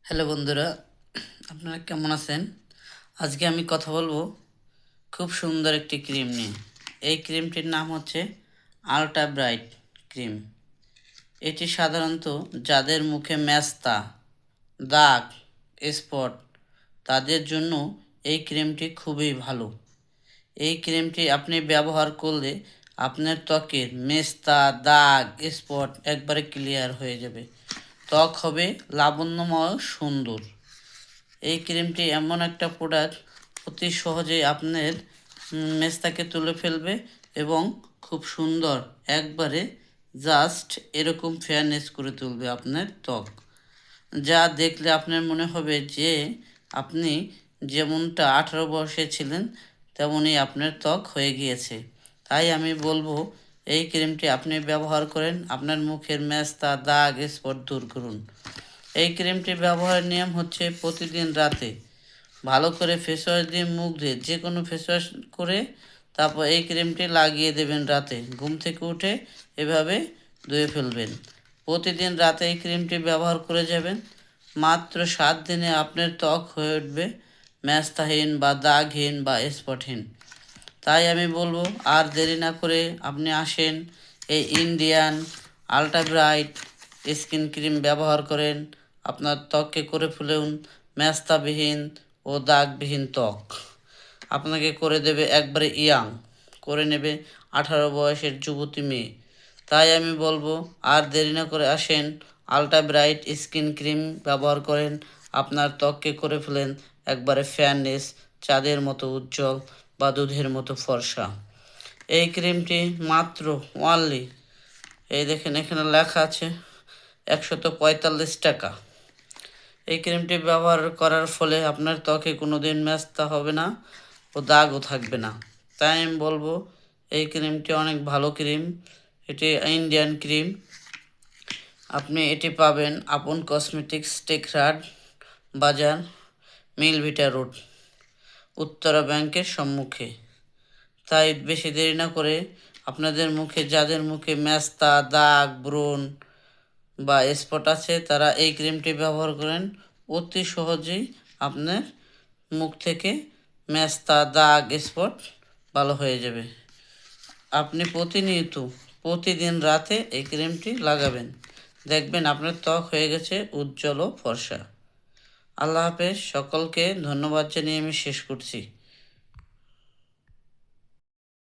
Hello বন্ধুরা, আপনারা কেমন আছেন? আজকে আমি কথা বলবো খুব সুন্দর একটি ক্রিম নিয়ে। এই ক্রিমটির নাম হচ্ছে আল্ট্রা ব্রাইট ক্রিম। এটি সাধারণত যাদের মুখে মেস্তা, দাগ, স্পট তাদের জন্য এই ক্রিমটি খুবই ভালো। এই ক্রিমটি আপনি ব্যবহার করলে আপনার ত্বকের মেস্তা, দাগ, স্পট একবারে ক্লিয়ার হয়ে যাবে। ত্বক হবে লাবণ্যময়, সুন্দর। এই ক্রিমটি এমন একটা প্রোডাক্ট, অতি সহজেই আপনার মেস্তাকে তুলে ফেলবে এবং খুব সুন্দর একবারে জাস্ট এরকম ফেয়ারনেস করে তুলবে আপনার ত্বক, যা দেখলে আপনার মনে হবে যে আপনি যেমনটা 18 বয়সে ছিলেন তেমনই আপনার ত্বক হয়ে গিয়েছে। তাই আমি বলবো এই ক্রিমটি আপনি ব্যবহার করেন, আপনার মুখের মেস্তা, দাগ, স্পট দূর করুন। এই ক্রিমটি ব্যবহারের নিয়ম হচ্ছে প্রতিদিন রাতে ভালো করে ফেস ওয়াশ দিয়ে মুখ ধুয়ে, যে কোনো ফেস ওয়াশ করে তারপর এই ক্রিমটি লাগিয়ে দেবেন। রাতে ঘুম থেকে উঠে এভাবে ধুয়ে ফেলবেন। প্রতিদিন রাতে এই ক্রিমটি ব্যবহার করে যাবেন। মাত্র 7 দিনে আপনার ত্বক হয়ে উঠবে মেস্তাহীন বা দাগহীন বা স্পটহীন। তাই আমি বলবো আর দেরি না করে আপনি আসেন, এই Indian ultra bright skin cream ব্যবহার করেন, আপনার ত্বককে করে ফেলুন মেস্তাবিহীন ও দাগবিহীন ত্বক। আপনাকে করে দেবে একবারে ইয়াং, করে নেবে 18 বয়সের যুবতী মেয়ে। তাই আমি বলবো আর দেরি না করে আসেন, আল্ট্রা ব্রাইট স্কিন ক্রিম ব্যবহার করেন, আপনার ত্বককে করে ফেলেন একবারে ফেয়ারনেস, চাঁদের মতো উজ্জ্বল বা দুধের মতো ফর্সা। এই ক্রিমটি মাত্র ওয়ানলি, এই দেখেন এখানে লেখা আছে 145 টাকা। এই ক্রিমটি ব্যবহার করার ফলে আপনার ত্বকে কোনো দিন মেস্তা হবে না ও দাগও থাকবে না। তাই আমি বলবো এই ক্রিমটি অনেক ভালো ক্রিম। এটি ইন্ডিয়ান ক্রিম। আপনি এটি পাবেন আপন কসমেটিক্স, টেকরাড বাজার, মিলভিটা রোড, উত্তরা ব্যাংকের সম্মুখে। তাই বেশি দেরি না করে আপনাদের মুখে, যাদের মুখে মেস্তা, দাগ, ব্রণ বা স্পট আছে তারা এই ক্রিমটি ব্যবহার করেন। অতি সহজেই আপনার মুখ থেকে মেস্তা, দাগ, স্পট ভালো হয়ে যাবে। আপনি প্রতিদিন রাতে এই ক্রিমটি লাগাবেন, দেখবেন আপনার ত্বক হয়ে গেছে উজ্জ্বল ও ফর্সা। আল্লাহ হাফেজ। সকলকে ধন্যবাদ জানিয়ে আমি শেষ করছি।